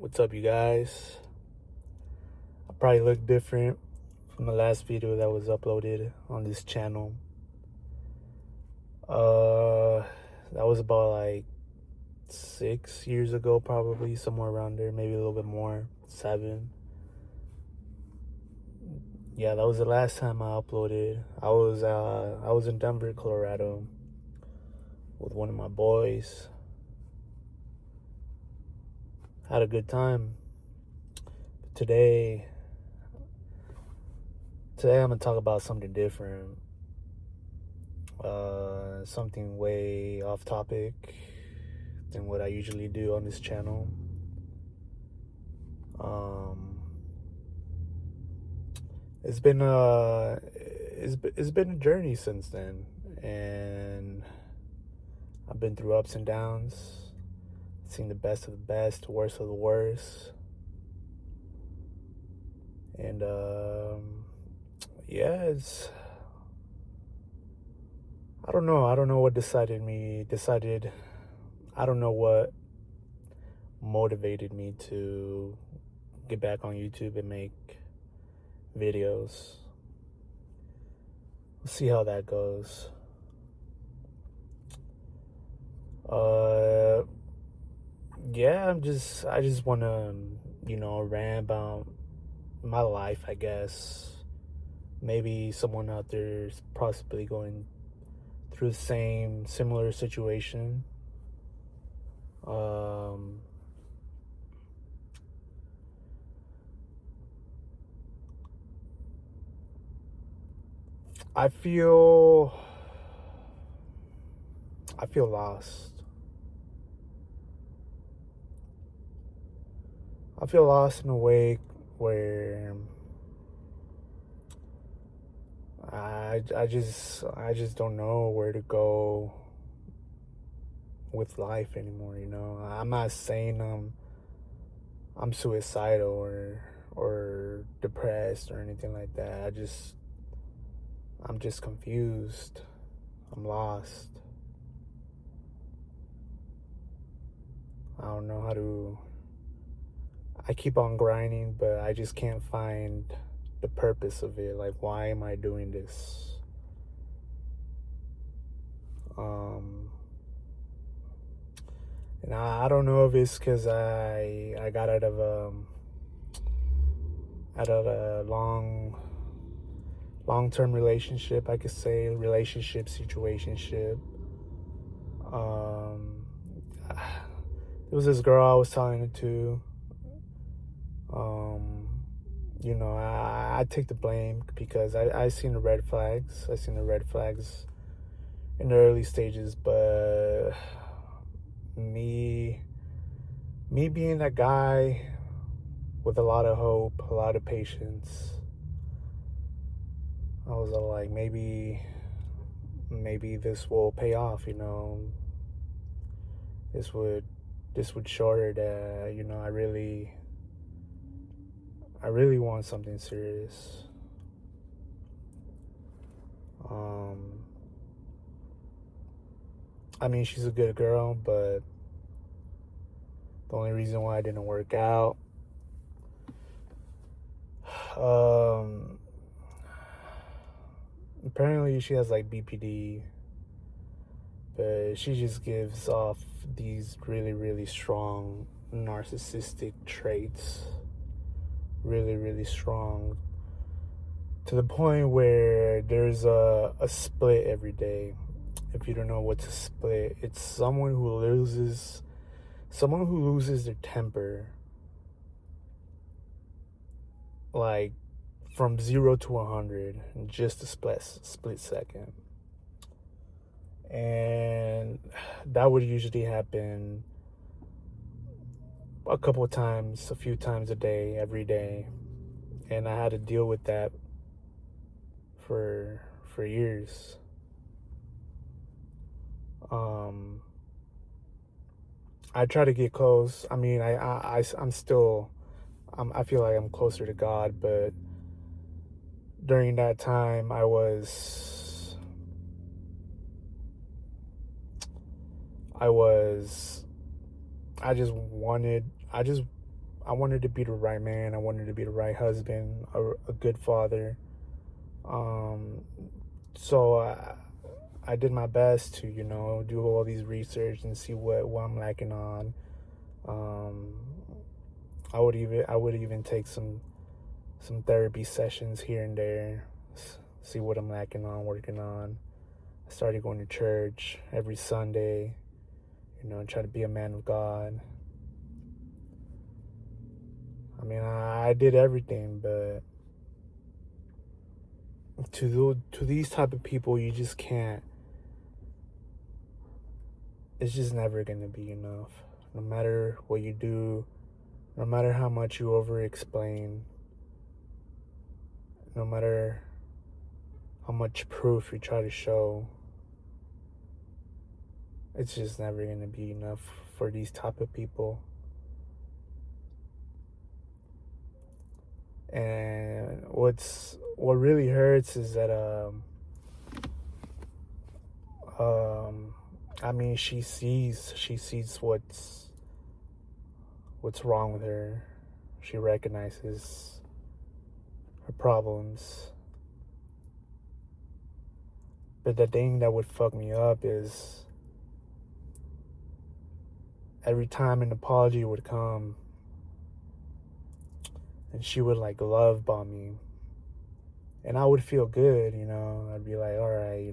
What's up, you guys? I probably look different from the last video that was uploaded on this channel. Uh, that was about like 6 years ago, probably somewhere around there, maybe a little bit more, 7. Yeah, that was the last time I uploaded. I was in Denver, Colorado, with one of my boys. Had a good time. But today I'm gonna talk about something different. Something way off topic than what I usually do on this channel. Um, it's been a journey since then, and I've been through ups and downs, seen the best of the best, worst of the worst, and yeah, it's I don't know. I don't know what decided. I don't know what motivated me to get back on YouTube and make videos. We'll see how that goes. Uh, yeah, I just want to, rant about my life, I guess. Maybe someone out there is possibly going through the similar situation. Um, I feel lost. I feel lost in a way where I just don't know where to go with life anymore. I'm not saying I'm suicidal or depressed or anything like that. I'm just confused. I'm lost. I don't know how to. I keep on grinding, but I just can't find the purpose of it. Like, why am I doing this? And I don't know if it's because I got out of a long-term relationship, I could say, relationship situationship. There was this girl I was talking to. I take the blame because I seen the red flags. I seen the red flags in the early stages, but me being that guy with a lot of hope, a lot of patience, I was like, maybe this will pay off. This would show her that I really want something serious. I mean, she's a good girl, but the only reason why it didn't work out, apparently she has like BPD, but she just gives off these really, really strong narcissistic traits. Really, really strong. To the point where there's a split every day. If you don't know what's a split, it's someone who loses their temper, like from 0 to 100 in just a split second. And that would usually happen a few times a day, every day. And I had to deal with that for years. I try to get close. I mean, I'm still, I feel like I'm closer to God, but during that time, I just I wanted to be the right man. I wanted to be the right husband, a good father. Um, so I did my best to, do all these research and see what I'm lacking on. Um, I would even take some therapy sessions here and there, see what I'm lacking on, working on. I started going to church every Sunday, try to be a man of God. I mean, I did everything, but to these type of people, you just can't. It's just never gonna be enough. No matter what you do, no matter how much you over explain, no matter how much proof you try to show, it's just never gonna be enough for these type of people. And what really hurts is that I mean, she sees what's wrong with her. She recognizes her problems. But the thing that would fuck me up is every time an apology would come and she would like love bomb me. And I would feel good, I'd be like, all right,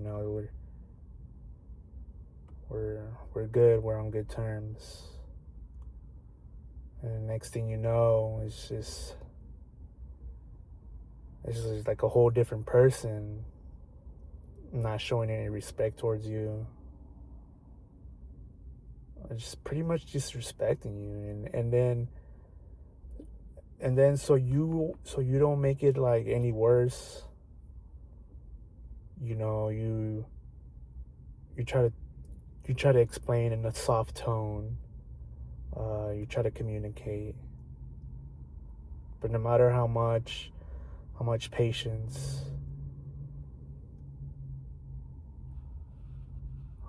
we're good, we're on good terms. And the next thing you know, it's just like a whole different person, not showing any respect towards you, just pretty much disrespecting you, and then so you don't make it like any worse. You try to explain in a soft tone. You try to communicate, but no matter how much patience,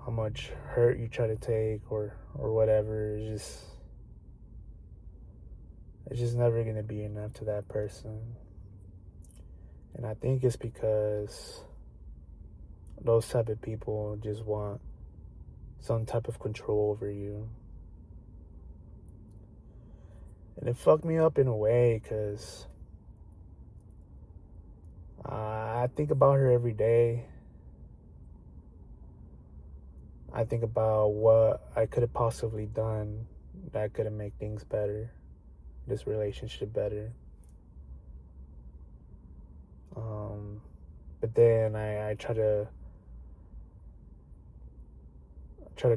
how much hurt you try to take, or whatever, it's just never gonna be enough to that person. And I think it's because those type of people just want some type of control over you. And it fucked me up in a way because I think about her every day. I think about what I could have possibly done that could have made things better, this relationship better. But then I try to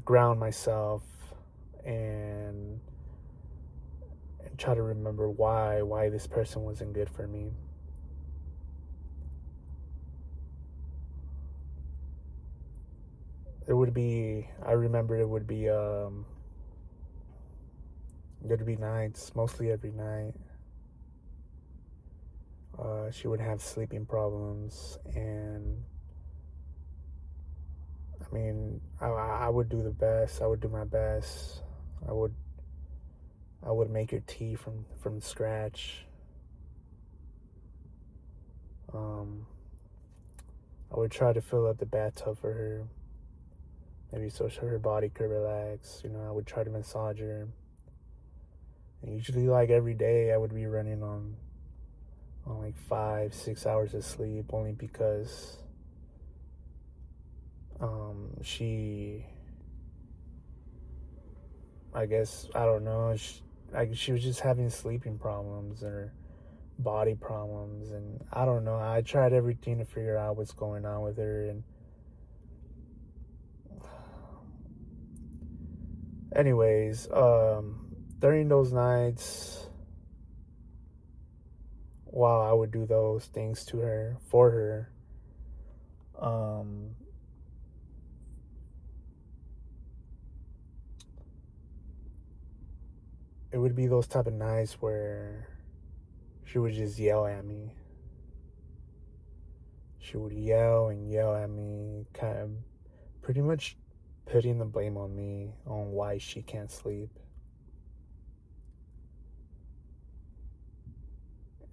ground myself and try to remember why this person wasn't good for me. I remember it would be nights, mostly every night. She would have sleeping problems, and I mean, I would do the best. I would do my best. I would make her tea from scratch. I would try to fill up the bathtub for her, maybe so her body could relax. I would try to massage her. And usually, like every day, I would be running on like 5-6 hours of sleep, only because she, I guess, I don't know, she was just having sleeping problems or body problems, and I don't know. I tried everything to figure out what's going on with her, and anyways, during those nights, while I would do those things to her, for her, it would be those type of nights where she would just yell at me. She would yell and yell at me, kind of pretty much putting the blame on me on why she can't sleep.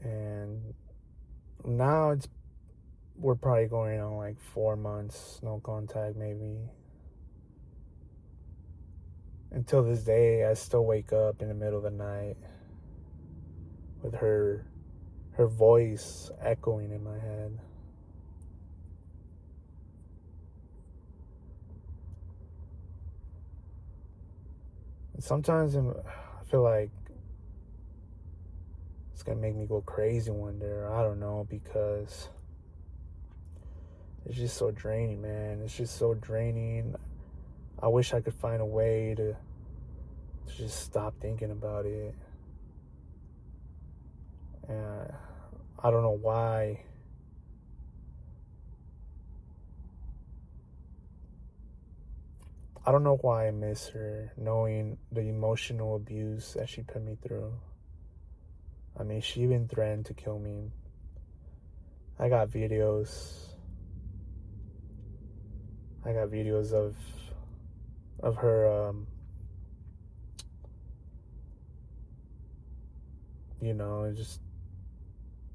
And now we're probably going on like 4 months, no contact maybe. Until this day, I still wake up in the middle of the night with her voice echoing in my head. And sometimes I feel like it's gonna make me go crazy one day, or I don't know, because it's just so draining, man. It's just so draining. I wish I could find a way to just stop thinking about it. And I don't know why. I don't know why I miss her, knowing the emotional abuse that she put me through. I mean, she even threatened to kill me. I got videos. Of her, just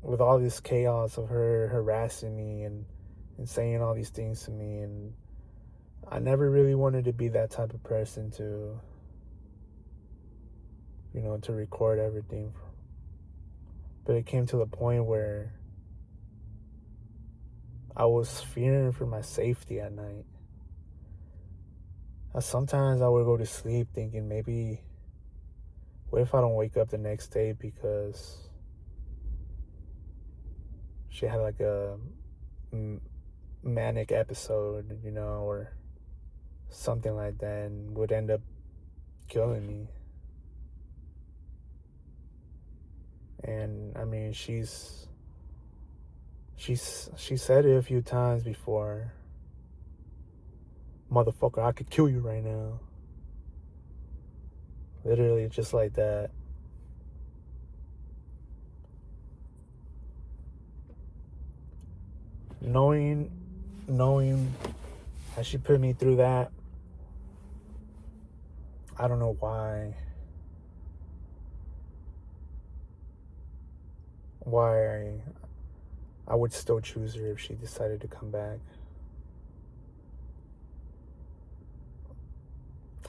with all this chaos of her harassing me and saying all these things to me. And I never really wanted to be that type of person to, to record everything. But it came to the point where I was fearing for my safety at night. Sometimes I would go to sleep thinking, maybe, what if I don't wake up the next day because she had like a manic episode, or something like that, and would end up killing me. And I mean, she said it a few times before. Motherfucker, I could kill you right now. Literally just like that. Knowing that she put me through that, I don't know why I would still choose her if she decided to come back.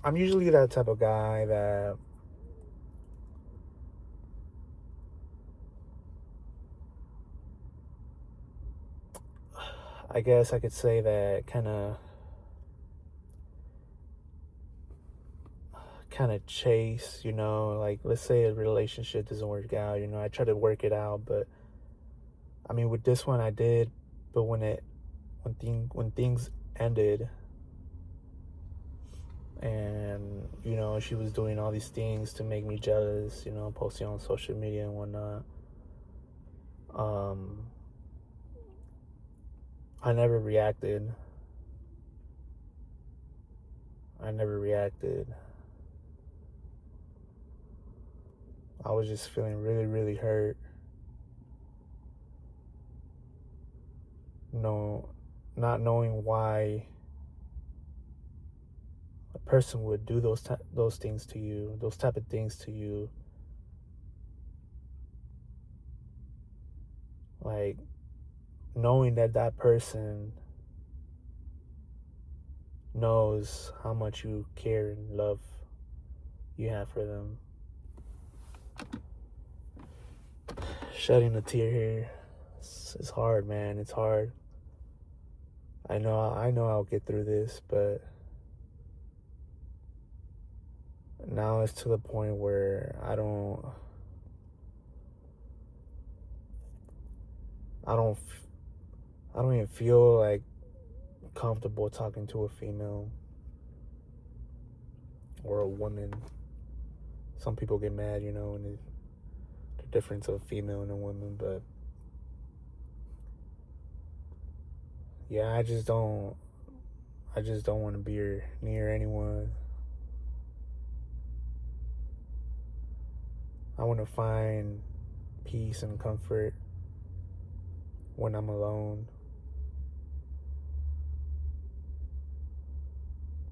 I'm usually that type of guy that I guess I could say that kind of chase, like, let's say a relationship doesn't work out, I try to work it out. But I mean, with this one I did, but when things ended, and she was doing all these things to make me jealous, posting on social media and whatnot, I never reacted. I was just feeling really, really hurt. Not knowing why a person would do those things to you, those type of things to you. Like, knowing that person knows how much you care and love you have for them. Shedding a tear here. It's hard, man. It's hard. I know I'll get through this, but now it's to the point where I don't even feel like comfortable talking to a female or a woman. Some people get mad, when the difference of a female and a woman, but yeah, I just don't want to be near anyone. I want to find peace and comfort when I'm alone.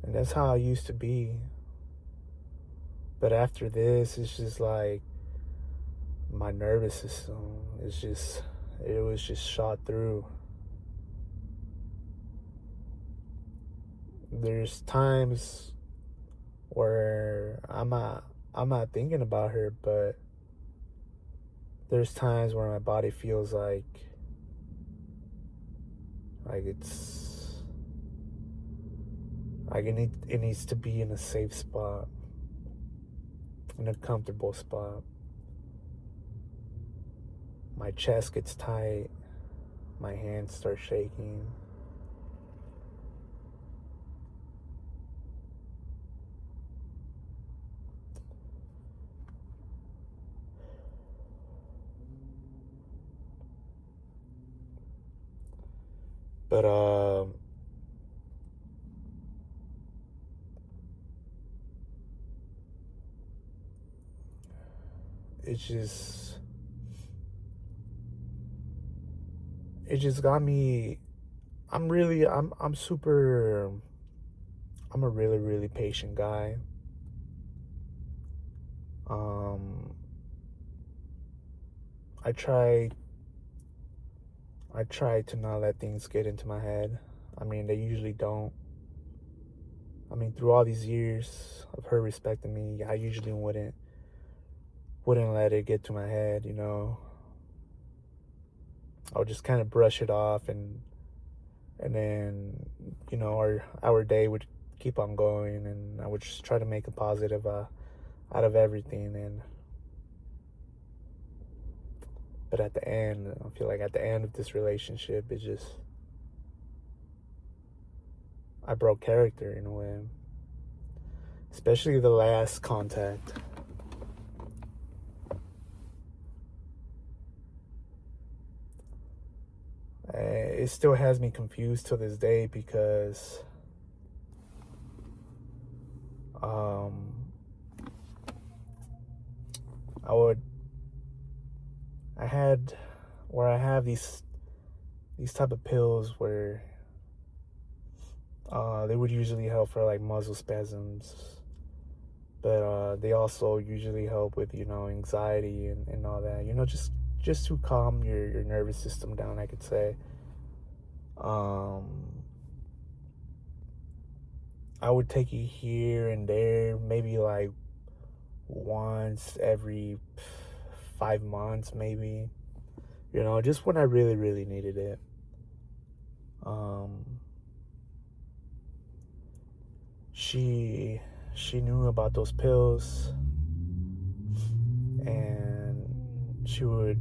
And that's how I used to be. But after this, it's just like my nervous system it was just shot through. There's times where I'm not thinking about her, but there's times where my body feels like it needs to be in a safe spot, in a comfortable spot. My chest gets tight, my hands start shaking. But it's just it just got me. I'm super. I'm a really really patient guy. Um, I try I try to not let things get into my head. I mean, they usually don't. I mean, through all these years of her respecting me, I usually wouldn't let it get to my head, you know. I would just kind of brush it off, and then, you know, our day would keep on going, and I would just try to make a positive out of everything. And but at the end, I feel like at the end of this relationship, I broke character in a way, especially the last contact. It still has me confused to this day because um, I would I had where I have these type of pills where they would usually help for like muscle spasms, but they also usually help with, you know, anxiety and all that, you know, just to calm your nervous system down, I could say. I would take it here and there, maybe like once every 5 months, maybe, you know, just when I really really needed it. um she she knew about those pills, and she would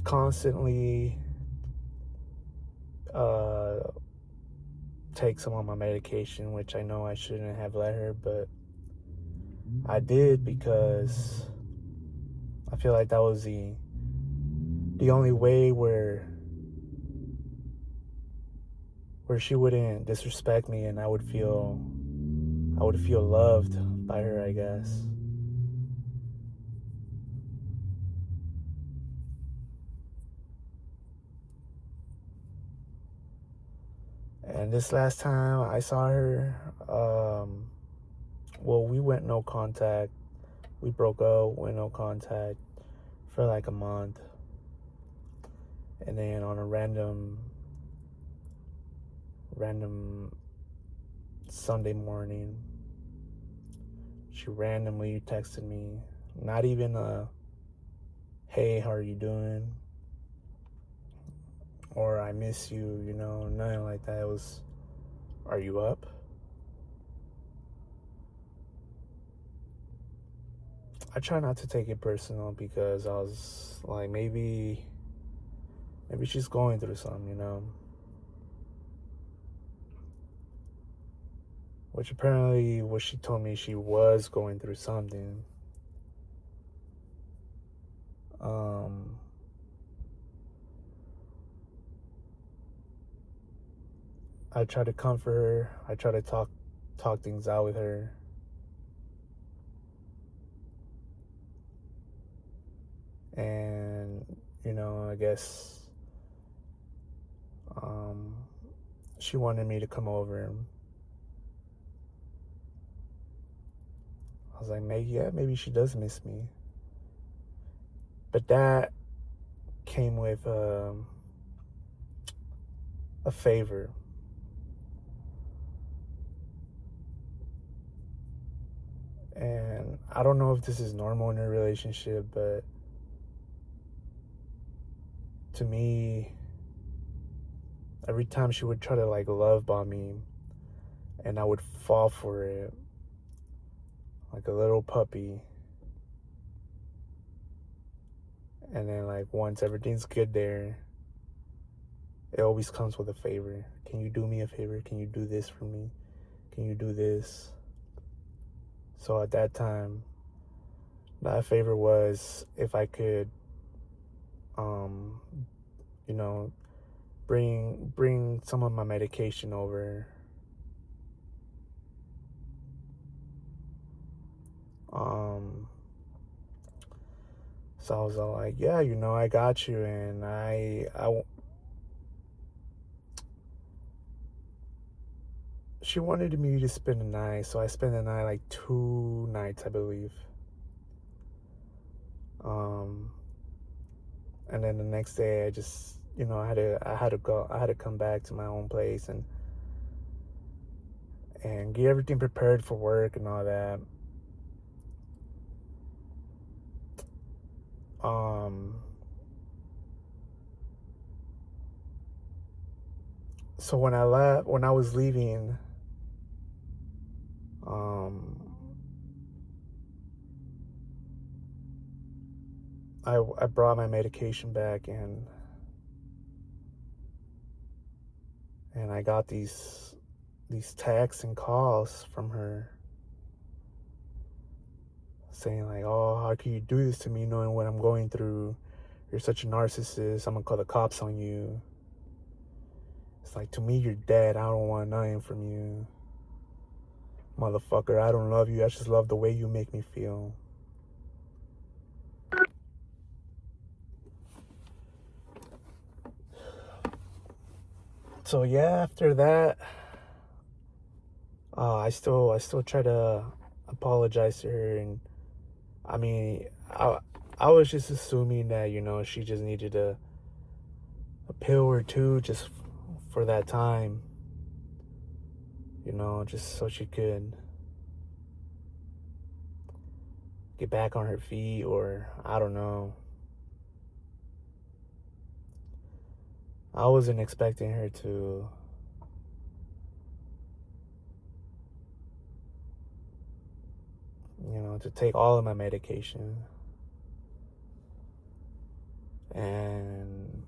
constantly uh take some of my medication, which I know I shouldn't have let her, but I did because I feel like that was the only way where she wouldn't disrespect me, and I would feel loved by her, I guess. And this last time I saw her, well, we went no contact. We broke up, went no contact for like a month. And then on a random Sunday morning, she randomly texted me, not even a hey, how are you doing? Or I miss you, you know, nothing like that. It was, are you up? I try not to take it personal because I was like, maybe she's going through something, you know. Which apparently what she told me, she was going through something. Um I try to comfort her. I try to talk things out with her. And, you know, I guess um she wanted me to come over. I was like, maybe, yeah, maybe she does miss me. But that came with a favor. And I don't know if this is normal in a relationship, but to me, every time she would try to like love bomb me, and I would fall for it like a little puppy. And then like once everything's good there, it always comes with a favor. Can you do me a favor? Can you do this for me? Can you do this? So at that time, that favor was if I could, you know, bring some of my medication over. So I was all like, yeah, I got you. And she wanted me to spend the night. So I spent the night, like 2 nights, I believe. And then the next day I just, I had to come back to my own place and get everything prepared for work and all that. So when I was leaving, I brought my medication back, and I got these texts and calls from her saying like, oh, how can you do this to me knowing what I'm going through? You're such a narcissist. I'm gonna call the cops on you. It's like, to me, you're dead. I don't want nothing from you. Motherfucker, I don't love you. I just love the way you make me feel. So yeah, after that, I still try to apologize to her, and I mean, I was just assuming that she just needed a pill or two just for that time, just so she could get back on her feet, or I don't know. I wasn't expecting her to to take all of my medication. And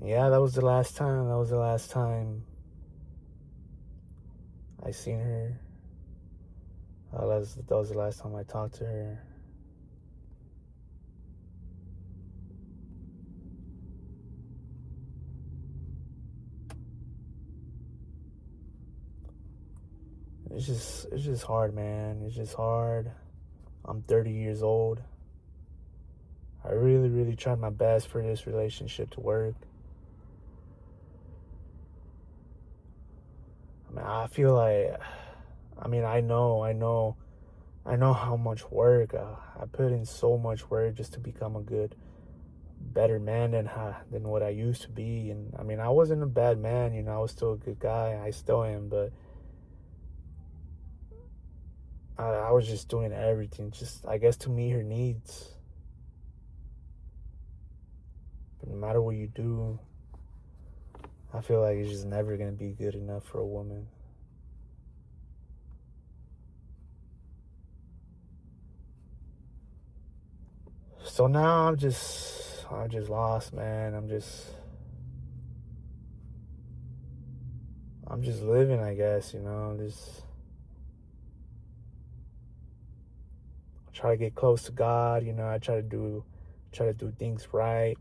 yeah, that was the last time. That was the last time I seen her. That was the last time I talked to her. It's just hard, man. It's just hard. I'm 30 years old. I really, really tried my best for this relationship to work. I mean, I feel like, I know how much work I put in. So much work just to become a better man than what I used to be. And I mean, I wasn't a bad man. I was still a good guy. I still am, but I was just doing everything, just I guess to meet her needs. But no matter what you do, I feel like it's just never gonna be good enough for a woman. So now I'm just lost, man. I'm just living, I guess. Just try to get close to God. I try to do things right.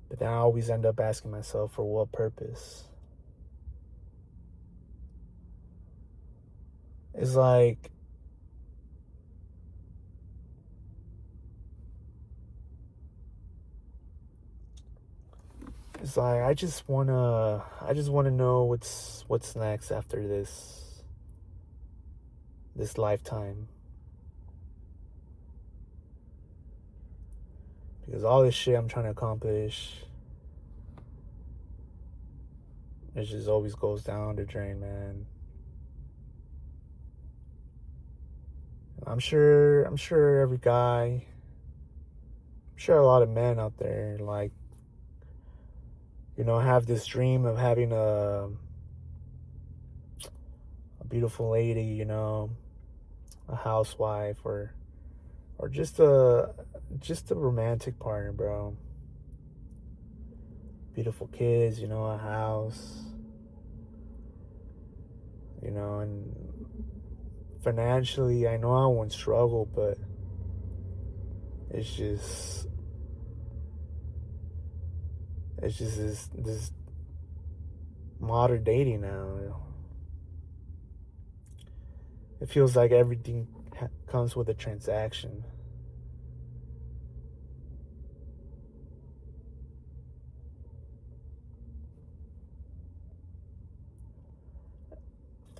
But then I always end up asking myself, for what purpose? It's like, I just wanna know what's next after this lifetime. Because all this shit I'm trying to accomplish, it just always goes down the drain, man. I'm sure every guy, I'm sure a lot of men out there, like, have this dream of having a beautiful lady, a housewife, or just a romantic partner, bro. Beautiful kids, a house, and financially, I know I won't struggle, but it's just this modern dating now. It feels like everything comes with a transaction.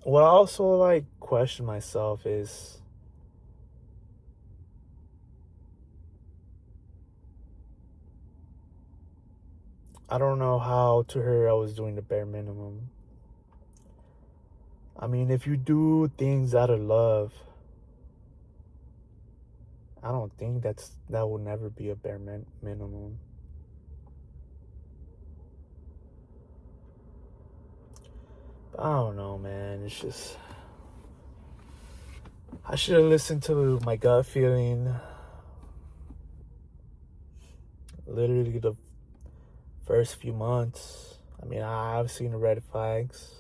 What I also like question myself is, I don't know how to her I was doing the bare minimum. I mean, if you do things out of love, I don't think that will never be a bare minimum. But I don't know, man. It's just, I should have listened to my gut feeling. Literally the first few months. I mean, I've seen the red flags,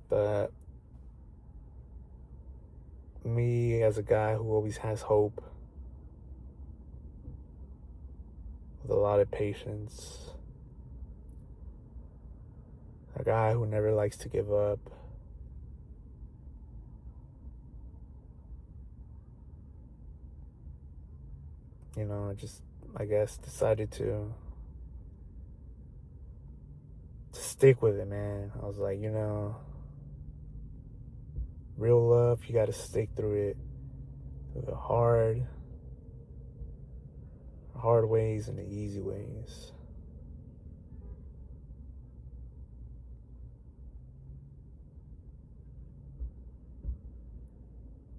but me as a guy who always has hope, with a lot of patience, a guy who never likes to give up, I guess decided to stick with it, man. I was like, real love, you gotta stick through it, through the hard ways and the easy ways.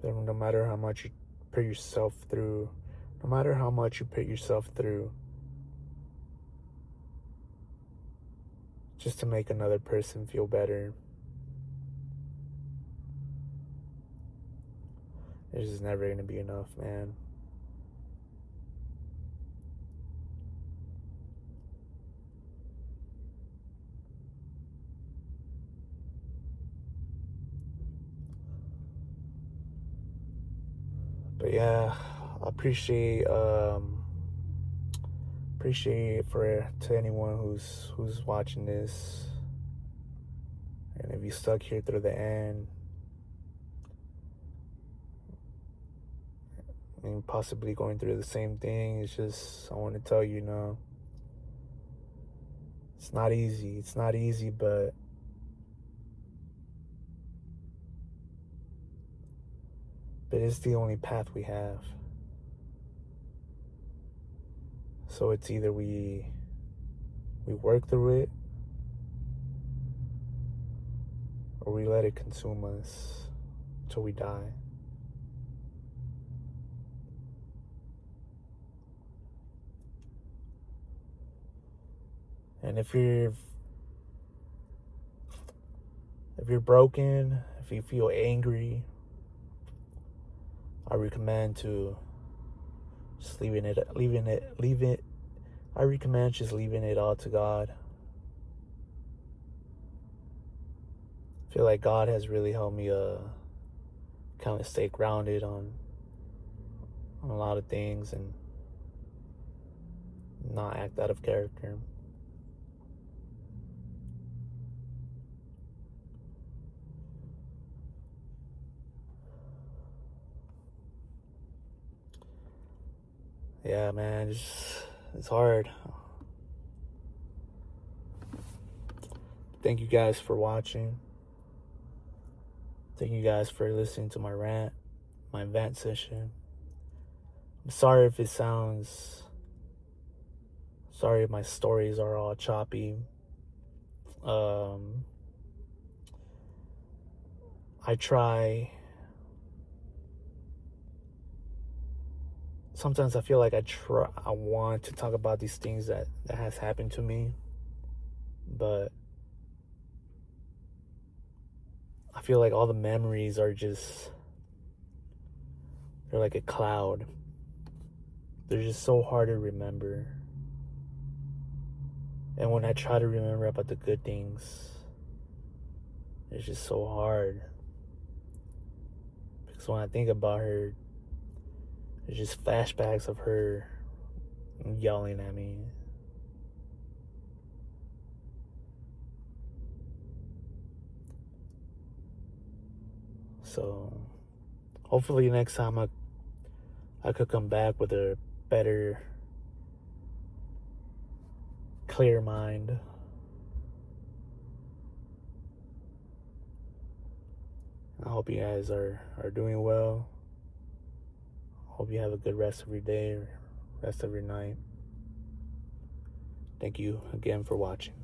But no matter how much you put yourself through, just to make another person feel better, it's just never gonna be enough, man. But yeah, I appreciate to anyone who's watching this, and if you stuck here through the end, and possibly going through the same thing, it's just, I want to tell you, it's not easy, but it's the only path we have. So it's either we work through it, or we let it consume us till we die. And if you're broken, if you feel angry, I recommend to just leaving it. I recommend just leaving it all to God. I feel like God has really helped me kind of stay grounded on a lot of things and not act out of character. Yeah, man, it's hard. Thank you guys for watching. Thank you guys for listening to my vent session. I'm sorry if it sounds, sorry if my stories are all choppy. Um, I try, sometimes I feel like I want to talk about these things that has happened to me, but I feel like all the memories are just, they're like a cloud. They're just so hard to remember. And when I try to remember about the good things, it's just so hard. Because when I think about her, there's just flashbacks of her yelling at me. So hopefully next time I could come back with a better, clear mind. I hope you guys are doing well. Hope you have a good rest of your day or rest of your night. Thank you again for watching.